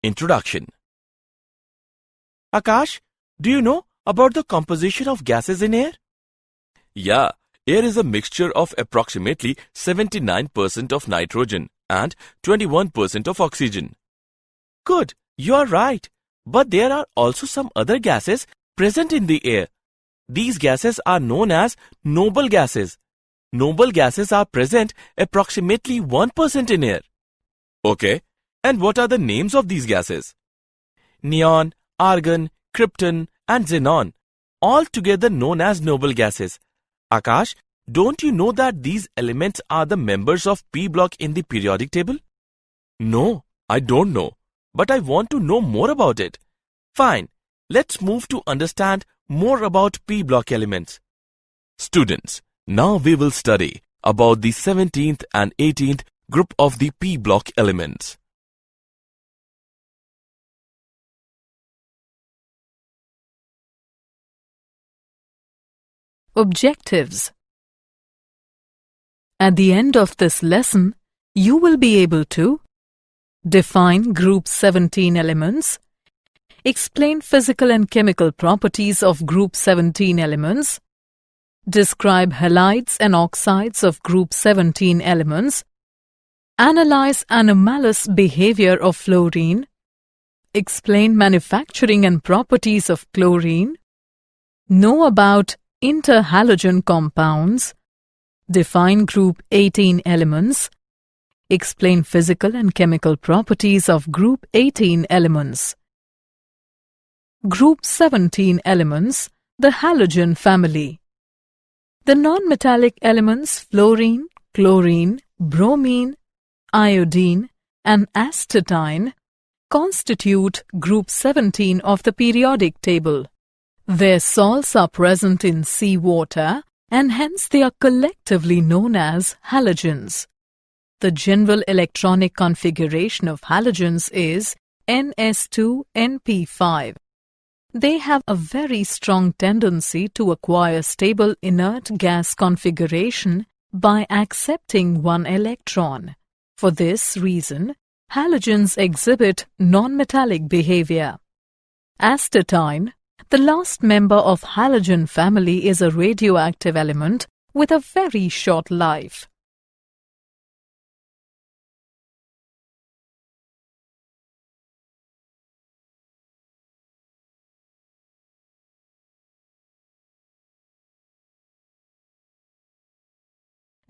Introduction. Akash, do you know about the composition of gases in air? Yeah, air is a mixture of approximately 79% of nitrogen and 21% of oxygen. Good, you are right. But there are also some other gases present in the air. These gases are known as noble gases. Noble gases are present approximately 1% in air. Okay, and what are the names of these gases? Neon, argon, krypton, and xenon, all together known as noble gases. Akash, don't you know that these elements are the members of P block in the periodic table? No, I don't know, but I want to know more about it. Fine, let's move to understand more about P block elements. Students, now we will study about the 17th and 18th group of the P block elements. Objectives. At the end of this lesson, you will be able to define group 17 elements, explain physical and chemical properties of group 17 elements, describe halides and oxides of group 17 elements, analyze anomalous behavior of fluorine, explain manufacturing and properties of chlorine, know about interhalogen compounds, define group 18 elements, explain physical and chemical properties of group 18 elements. Group 17 elements, the halogen family. The non-metallic elements fluorine, chlorine, bromine, iodine, and astatine constitute group 17 of the periodic table. Their salts are present in seawater and hence they are collectively known as halogens. The general electronic configuration of halogens is Ns2np5. They have a very strong tendency to acquire stable inert gas configuration by accepting one electron. For this reason, halogens exhibit non-metallic behavior. Astatine, the last member of halogen family, is a radioactive element with a very short life.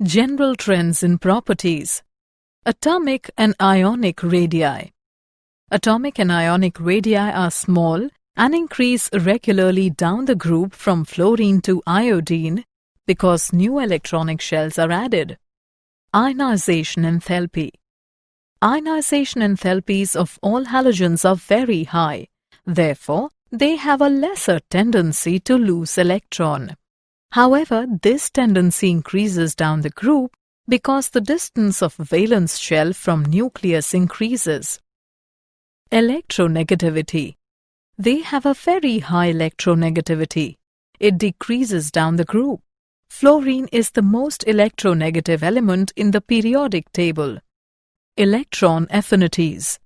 General trends in properties. Atomic and ionic radii. Atomic and ionic radii are small and increase regularly down the group from fluorine to iodine because new electronic shells are added. Ionization enthalpy. Ionization enthalpies of all halogens are very high. Therefore, they have a lesser tendency to lose electron. However, this tendency increases down the group because the distance of valence shell from nucleus increases. Electronegativity. They have a very high electronegativity. It decreases down the group. Fluorine is the most electronegative element in the periodic table. Electron affinities.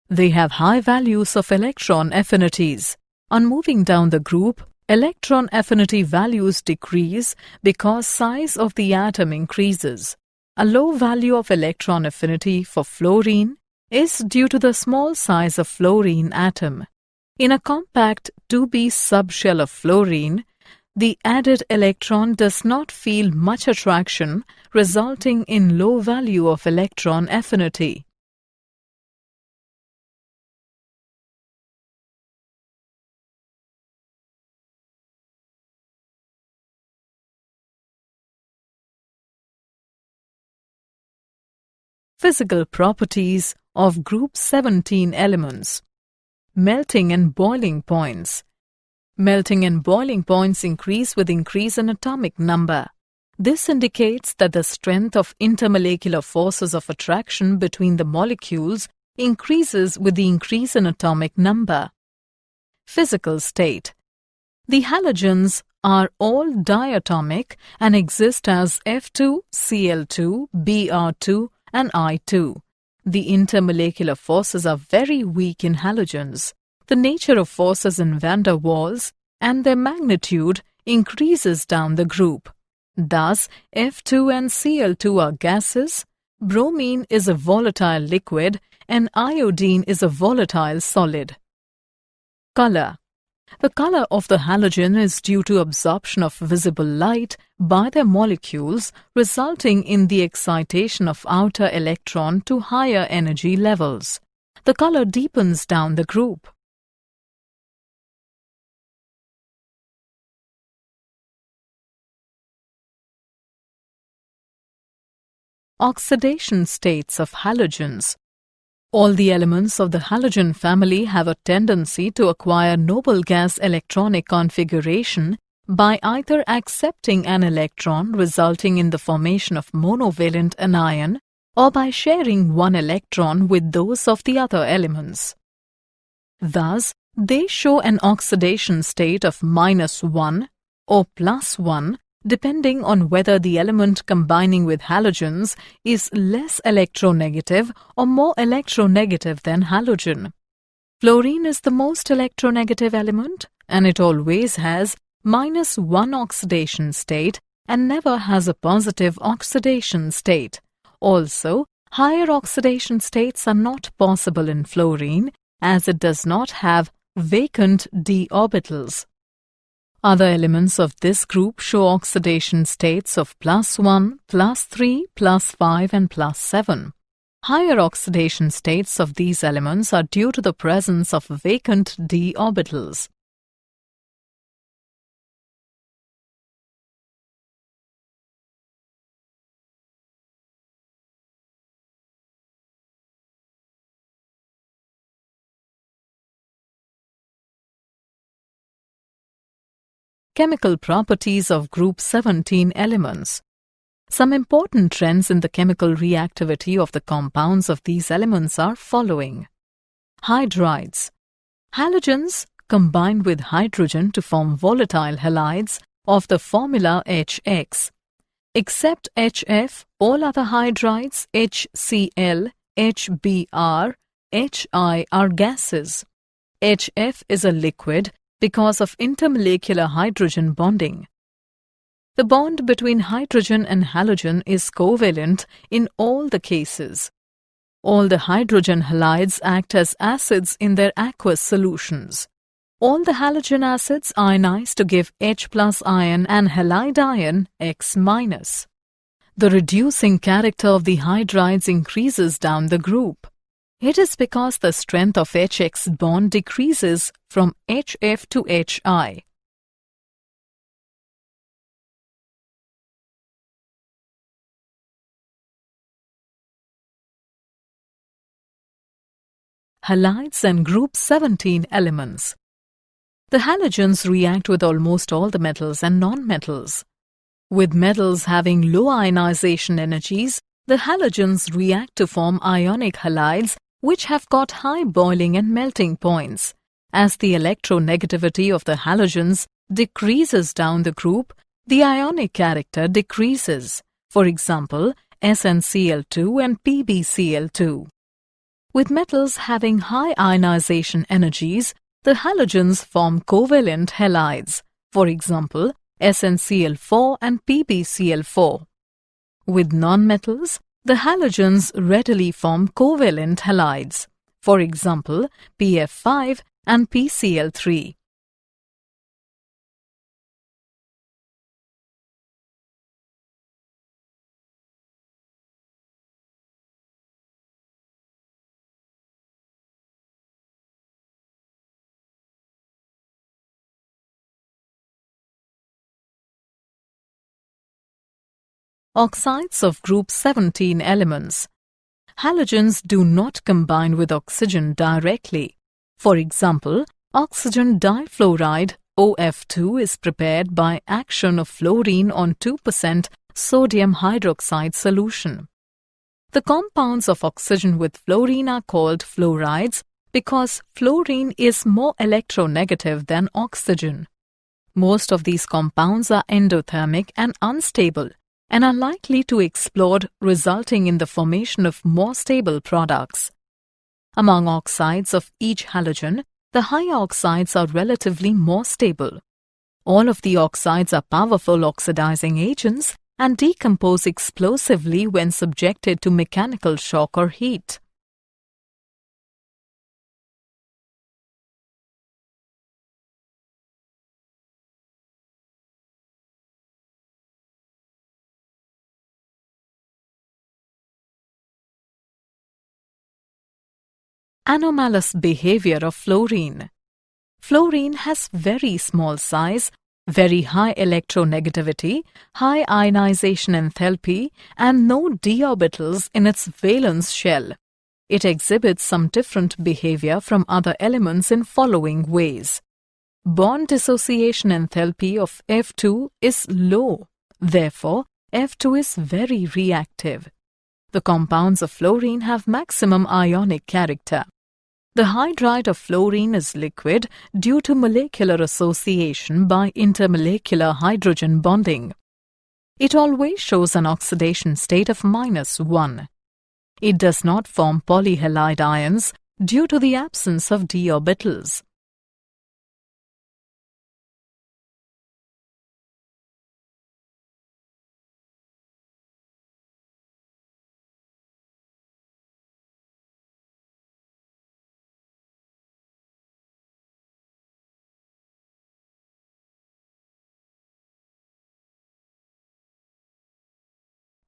They have high values of electron affinities. On moving down the group, electron affinity values decrease because size of the atom increases. A low value of electron affinity for fluorine is due to the small size of fluorine atom. In a compact 2b subshell of fluorine, the added electron does not feel much attraction, resulting in low value of electron affinity. Physical properties of group 17 elements. Melting and boiling points. Melting and boiling points increase with increase in atomic number. This indicates that the strength of intermolecular forces of attraction between the molecules increases with the increase in atomic number. Physical state. The halogens are all diatomic and exist as F2, Cl2, Br2, and I2. The intermolecular forces are very weak in halogens. The nature of forces in van der Waals and their magnitude increases down the group. Thus, F2 and Cl2 are gases, bromine is a volatile liquid, and iodine is a volatile solid. Color. The color of the halogen is due to absorption of visible light by their molecules, resulting in the excitation of outer electron to higher energy levels. The color deepens down the group. Oxidation states of halogens. All the elements of the halogen family have a tendency to acquire noble gas electronic configuration by either accepting an electron resulting in the formation of monovalent anion or by sharing one electron with those of the other elements. Thus, they show an oxidation state of -1 or +1 depending on whether the element combining with halogens is less electronegative or more electronegative than halogen. Fluorine is the most electronegative element, and it always has -1 oxidation state and never has a positive oxidation state. Also, higher oxidation states are not possible in fluorine as it does not have vacant d orbitals. Other elements of this group show oxidation states of +1, +3, +5 and +7. Higher oxidation states of these elements are due to the presence of vacant d orbitals. Chemical properties of group 17 elements. Some important trends in the chemical reactivity of the compounds of these elements are following. Hydrides. Halogens combine with hydrogen to form volatile halides of the formula HX. Except HF, all other hydrides HCl, HBr, HI are gases. HF is a liquid because of intermolecular hydrogen bonding. The bond between hydrogen and halogen is covalent in all the cases. All the hydrogen halides act as acids in their aqueous solutions. All the halogen acids ionize to give H+ ion and halide ion X-. The reducing character of the hydrides increases down the group. It is because the strength of HX bond decreases from HF to HI. Halides and group 17 elements. The halogens react with almost all the metals and non-metals. With metals having low ionization energies, the halogens react to form ionic halides which have got high boiling and melting points. As the electronegativity of the halogens decreases down the group, the ionic character decreases. For example, SnCl2 and PbCl2. With metals having high ionization energies, the halogens form covalent halides. For example, SnCl4 and PbCl4. With nonmetals, the halogens readily form covalent halides. For example, PF5 and PCl3. Oxides of group 17 elements. Halogens do not combine with oxygen directly. For example, oxygen difluoride OF2 is prepared by action of fluorine on 2% sodium hydroxide solution. The compounds of oxygen with fluorine are called fluorides because fluorine is more electronegative than oxygen. Most of these compounds are endothermic and unstable, and are likely to explode, resulting in the formation of more stable products. Among oxides of each halogen, the high oxides are relatively more stable. All of the oxides are powerful oxidizing agents and decompose explosively when subjected to mechanical shock or heat. Anomalous behavior of fluorine. Fluorine has very small size, very high electronegativity, high ionization enthalpy, and no d orbitals in its valence shell. It exhibits some different behavior from other elements in following ways. Bond dissociation enthalpy of F2 is low. Therefore, F2 is very reactive. The compounds of fluorine have maximum ionic character. The hydride of fluorine is liquid due to molecular association by intermolecular hydrogen bonding. It always shows an oxidation state of -1. It does not form polyhalide ions due to the absence of d orbitals.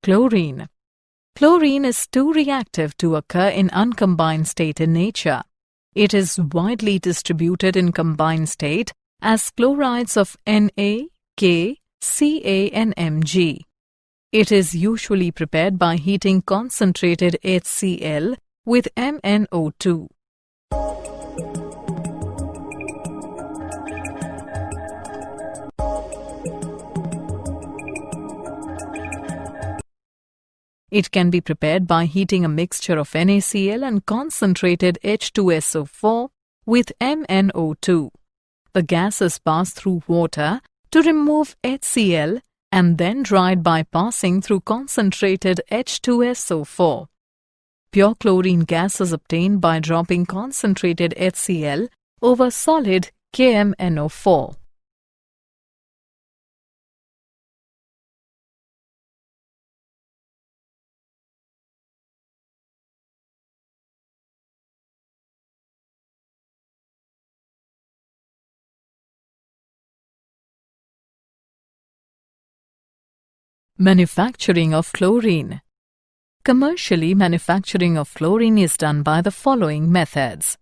Chlorine. Chlorine is too reactive to occur in uncombined state in nature. It is widely distributed in combined state as chlorides of Na, K, Ca and Mg. It is usually prepared by heating concentrated HCl with MnO2. It can be prepared by heating a mixture of NaCl and concentrated H2SO4 with MnO2. The gas is passed through water to remove HCl and then dried by passing through concentrated H2SO4. Pure chlorine gas is obtained by dropping concentrated HCl over solid KMnO4. Manufacturing of chlorine. Commercially, manufacturing of chlorine is done by the following methods.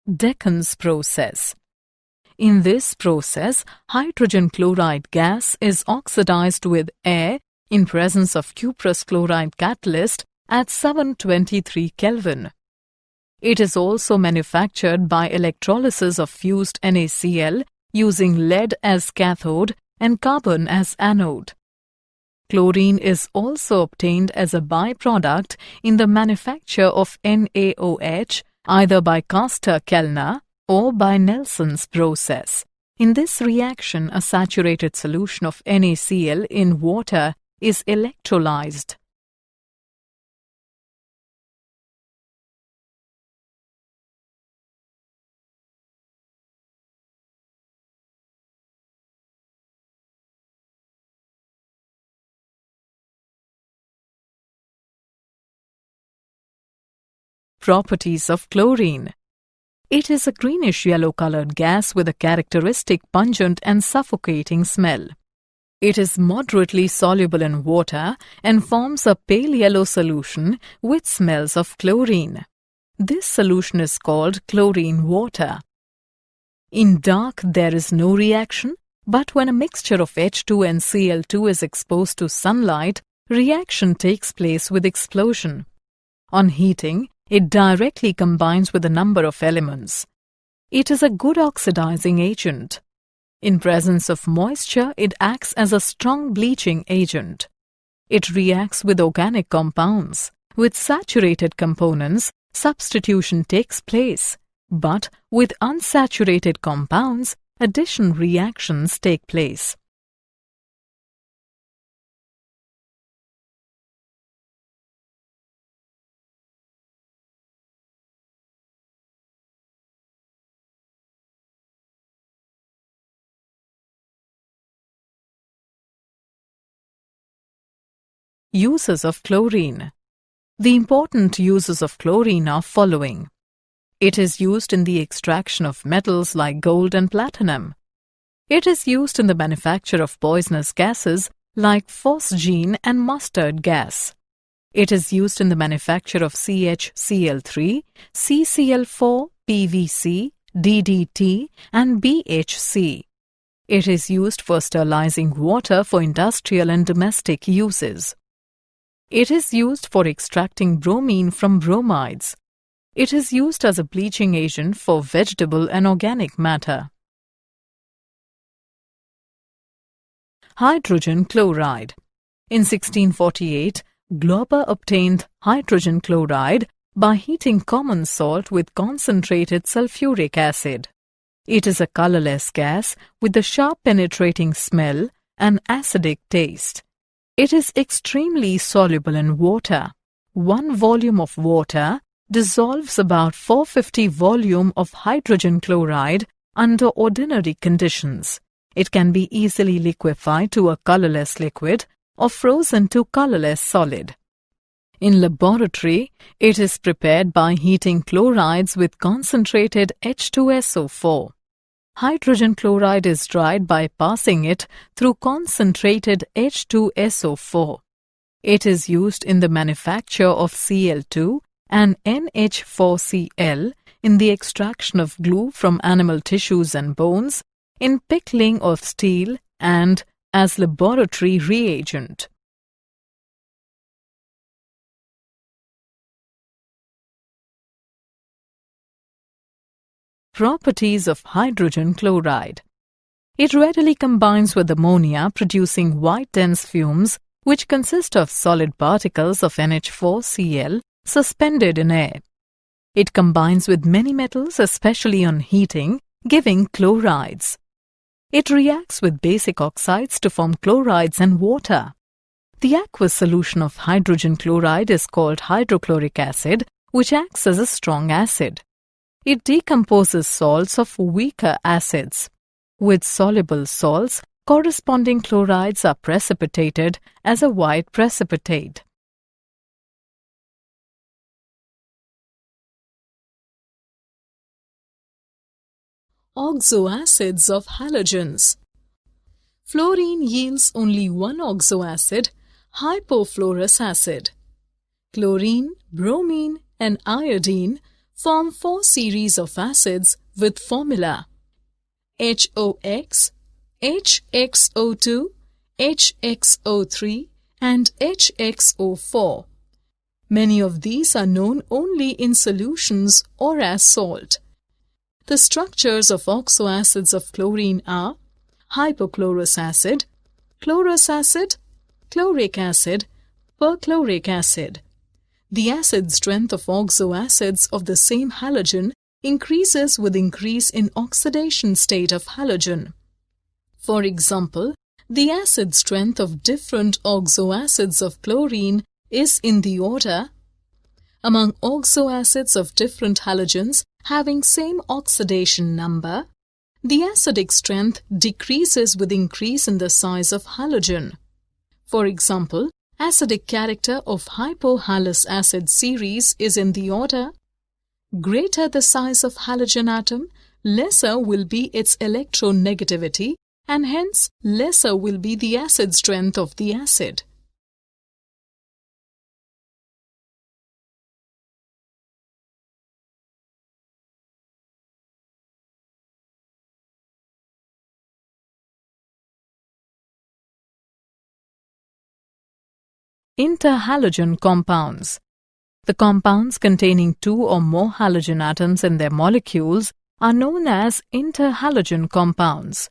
Decans process. In this process, hydrogen chloride gas is oxidized with air in presence of cuprous chloride catalyst at 723 Kelvin. It is also manufactured by electrolysis of fused NaCl using lead as cathode and carbon as anode. Chlorine is also obtained as a byproduct in the manufacture of NaOH either by Caster-Kellner or by Nelson's process. In this reaction, a saturated solution of NaCl in water is electrolyzed. Properties of chlorine. It is a greenish-yellow colored gas with a characteristic pungent and suffocating smell. It is moderately soluble in water and forms a pale yellow solution which smells of chlorine. This solution is called chlorine water. In dark, there is no reaction, but when a mixture of H2 and Cl2 is exposed to sunlight, reaction takes place with explosion. On heating, it directly combines with a number of elements. It is a good oxidizing agent. In presence of moisture, it acts as a strong bleaching agent. It reacts with organic compounds. With saturated components, substitution takes place, but with unsaturated compounds, addition reactions take place. Uses of chlorine. The important uses of chlorine are following. It is used in the extraction of metals like gold and platinum. It is used in the manufacture of poisonous gases like phosgene and mustard gas. It is used in the manufacture of CHCl3, CCl4, PVC, DDT, and BHC. It is used for sterilizing water for industrial and domestic uses. It is used for extracting bromine from bromides. It is used as a bleaching agent for vegetable and organic matter. Hydrogen chloride. In 1648, Glauber obtained hydrogen chloride by heating common salt with concentrated sulfuric acid. It is a colorless gas with a sharp penetrating smell and acidic taste. It is extremely soluble in water. 1 volume of water dissolves about 450 volume of hydrogen chloride under ordinary conditions. It can be easily liquefied to a colorless liquid or frozen to colorless solid. In laboratory, it is prepared by heating chlorides with concentrated H2SO4. Hydrogen chloride is dried by passing it through concentrated H2SO4. It is used in the manufacture of Cl2 and NH4Cl, in the extraction of glue from animal tissues and bones, in pickling of steel, and as laboratory reagent. Properties of hydrogen chloride. It readily combines with ammonia, producing white dense fumes which consist of solid particles of NH4Cl suspended in air. It combines with many metals, especially on heating, giving chlorides. It reacts with basic oxides to form chlorides and water. The aqueous solution of hydrogen chloride is called hydrochloric acid, which acts as a strong acid. It decomposes salts of weaker acids. With soluble salts, corresponding chlorides are precipitated as a white precipitate. Oxoacids of halogens. Fluorine yields only one oxoacid, hypofluorous acid. Chlorine, bromine, and iodine form 4 series of acids with formula HOX, HXO2, HXO3, and HXO4. Many of these are known only in solutions or as salt. The structures of oxoacids of chlorine are hypochlorous acid, chlorous acid, chloric acid, perchloric acid. The acid strength of oxoacids of the same halogen increases with increase in oxidation state of halogen. For example, the acid strength of different oxoacids of chlorine is in the order. Among oxoacids of different halogens having same oxidation number, the acidic strength decreases with increase in the size of halogen. For example, acidic character of hypohalous acid series is in the order: greater the size of halogen atom, lesser will be its electronegativity, and hence lesser will be the acid strength of the acid. Interhalogen compounds. The compounds containing 2 or more halogen atoms in their molecules are known as interhalogen compounds.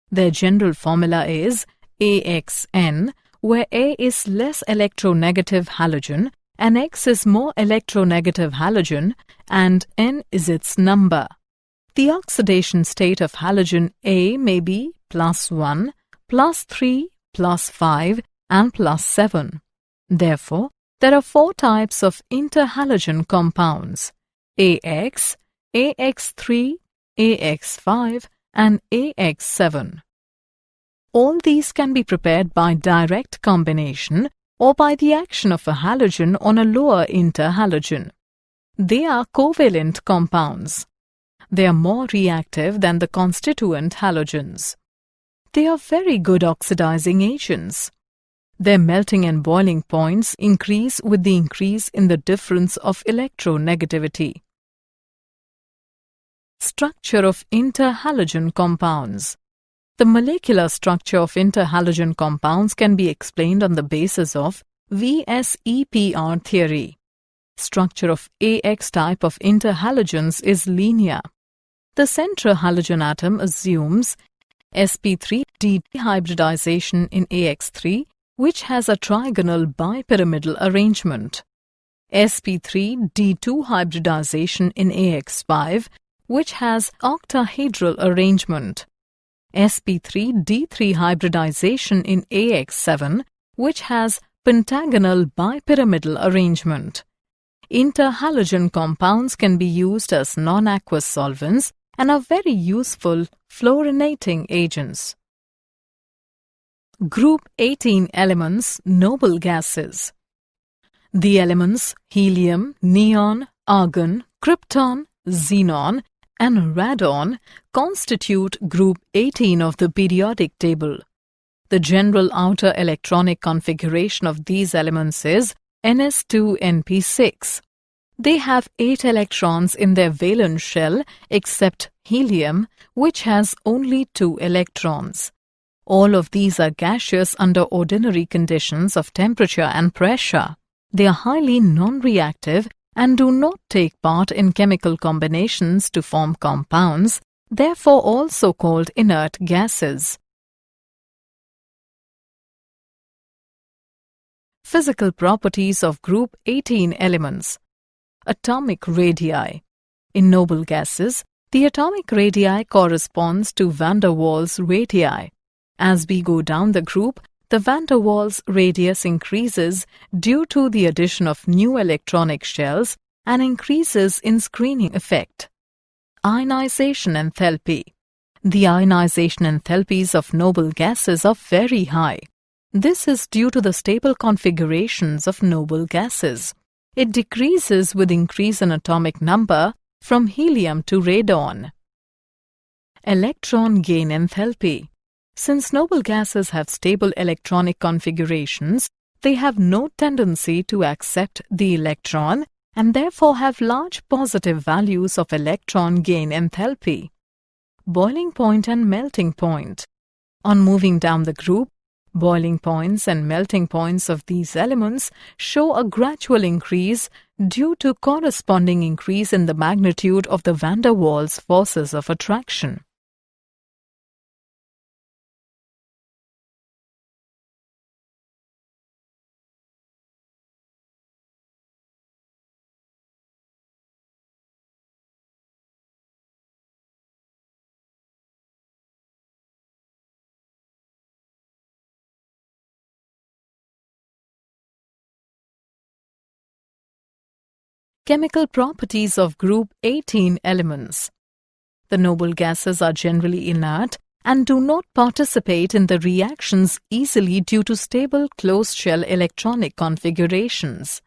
Their general formula is AXN, where A is less electronegative halogen and X is more electronegative halogen, and N is its number. The oxidation state of halogen A may be +1, +3, +5, and +7. Therefore, there are 4 types of interhalogen compounds: AX, AX3, AX5, and AX7. All these can be prepared by direct combination or by the action of a halogen on a lower interhalogen. They are covalent compounds. They are more reactive than the constituent halogens. They are very good oxidizing agents. Their melting and boiling points increase with the increase in the difference of electronegativity. Structure of interhalogen compounds. The molecular structure of interhalogen compounds can be explained on the basis of VSEPR theory. Structure of AX type of interhalogens is linear. The central halogen atom assumes sp3 dehybridization in AX3, which has a trigonal bipyramidal arrangement. sp3 d2 hybridization in AX5, which has octahedral arrangement. sp3 d3 hybridization in AX7, which has pentagonal bipyramidal arrangement. Interhalogen compounds can be used as non-aqueous solvents and are very useful fluorinating agents. Group 18 elements, noble gases. The elements helium, neon, argon, krypton, xenon, and radon constitute Group 18 of the periodic table. The general outer electronic configuration of these elements is Ns2np6. They have 8 electrons in their valence shell except helium, which has only 2 electrons. All of these are gaseous under ordinary conditions of temperature and pressure. They are highly non-reactive and do not take part in chemical combinations to form compounds, therefore also called inert gases. Physical properties of Group 18 elements. Atomic radii. In noble gases, the atomic radii corresponds to van der Waals radii. As we go down the group, the van der Waals radius increases due to the addition of new electronic shells and increases in screening effect. Ionization enthalpy. The ionization enthalpies of noble gases are very high. This is due to the stable configurations of noble gases. It decreases with increase in atomic number from helium to radon. Electron gain enthalpy. Since noble gases have stable electronic configurations, they have no tendency to accept the electron and therefore have large positive values of electron gain enthalpy. Boiling point and melting point. On moving down the group, boiling points and melting points of these elements show a gradual increase due to corresponding increase in the magnitude of the van der Waals forces of attraction. Chemical properties of Group 18 elements. The noble gases are generally inert and do not participate in the reactions easily due to stable closed-shell electronic configurations.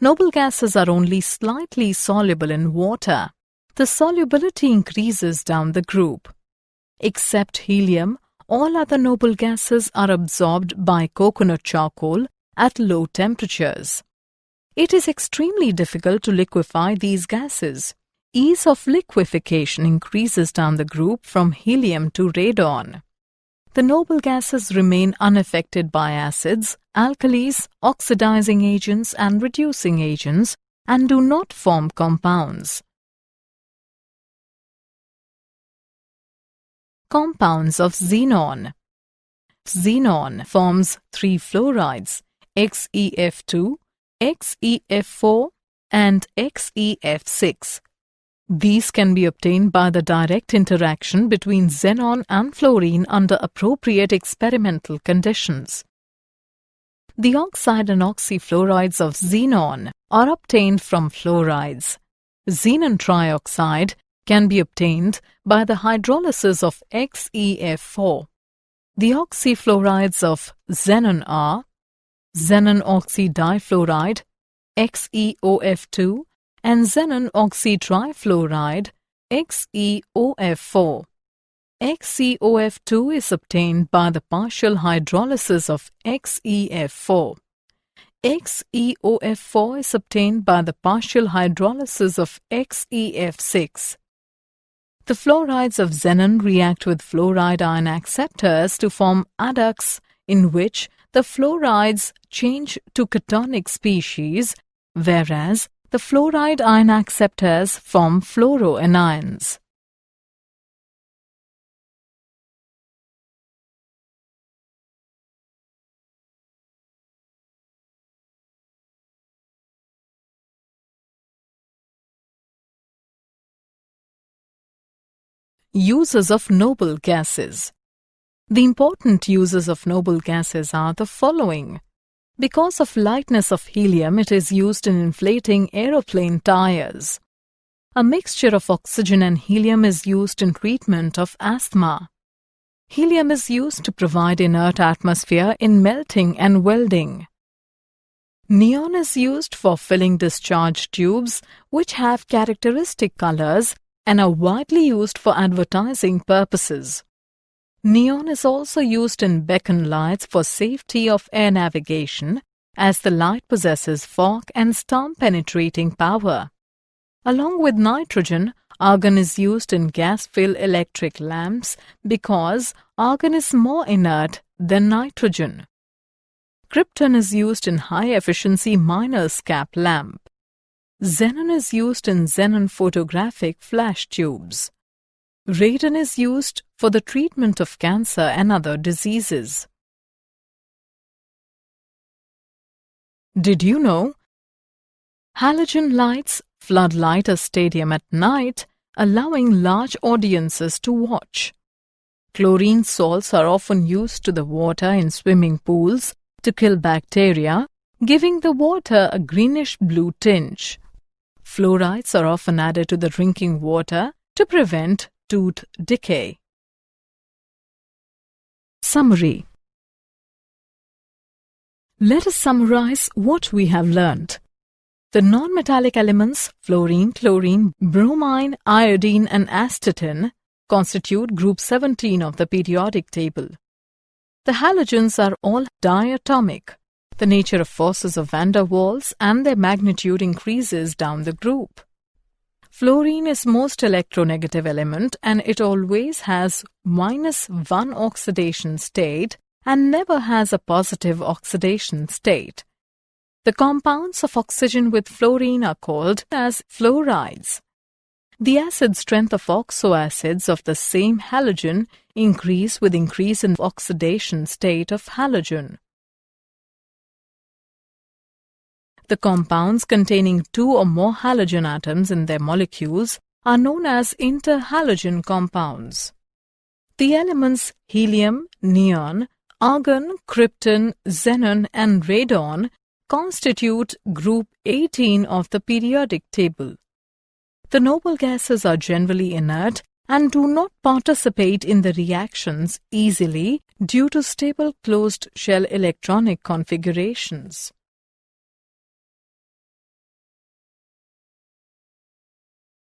Noble gases are only slightly soluble in water. The solubility increases down the group. Except helium, all other noble gases are absorbed by coconut charcoal at low temperatures. It is extremely difficult to liquefy these gases. Ease of liquefaction increases down the group from helium to radon. The noble gases remain unaffected by acids, alkalis, oxidizing agents and reducing agents and do not form compounds. Compounds of xenon. Xenon forms 3 fluorides, XeF2, XeF4 and XeF6. These can be obtained by the direct interaction between xenon and fluorine under appropriate experimental conditions. The oxide and oxyfluorides of xenon are obtained from fluorides. Xenon trioxide can be obtained by the hydrolysis of XeF4. The oxyfluorides of xenon are xenon oxydifluoride, XeOF2, and xenon oxytrifluoride, XeOF4. XeOF2 is obtained by the partial hydrolysis of XeF4. XeOF4 is obtained by the partial hydrolysis of XeF6. The fluorides of xenon react with fluoride ion acceptors to form adducts in which the fluorides change to cationic species, whereas the fluoride ion acceptors form fluoroanions. Uses of noble gases. The important uses of noble gases are the following. Because of lightness of helium, it is used in inflating aeroplane tires. A mixture of oxygen and helium is used in treatment of asthma. Helium is used to provide inert atmosphere in melting and welding. Neon is used for filling discharge tubes, which have characteristic colors and are widely used for advertising purposes. Neon is also used in beacon lights for safety of air navigation, as the light possesses fog and storm-penetrating power. Along with nitrogen, argon is used in gas-filled electric lamps because argon is more inert than nitrogen. Krypton is used in high-efficiency miner's cap lamp. Xenon is used in xenon photographic flash tubes. Radon is used for the treatment of cancer and other diseases. Did you know? Halogen lights floodlight a stadium at night, allowing large audiences to watch. Chlorine salts are often used to the water in swimming pools to kill bacteria, giving the water a greenish-blue tinge. Fluorides are often added to the drinking water to prevent tooth decay. Summary. Let us summarize what we have learnt. The non-metallic elements fluorine, chlorine, bromine, iodine and astatine constitute group 17 of the periodic table. The halogens are all diatomic. The nature of forces of van der Waals and their magnitude increases down the group. Fluorine is most electronegative element and it always has -1 oxidation state and never has a positive oxidation state. The compounds of oxygen with fluorine are called as fluorides. The acid strength of oxoacids of the same halogen increase with increase in oxidation state of halogen. The compounds containing 2 or more halogen atoms in their molecules are known as interhalogen compounds. The elements helium, neon, argon, krypton, xenon and radon constitute group 18 of the periodic table. The noble gases are generally inert and do not participate in the reactions easily due to stable closed shell electronic configurations.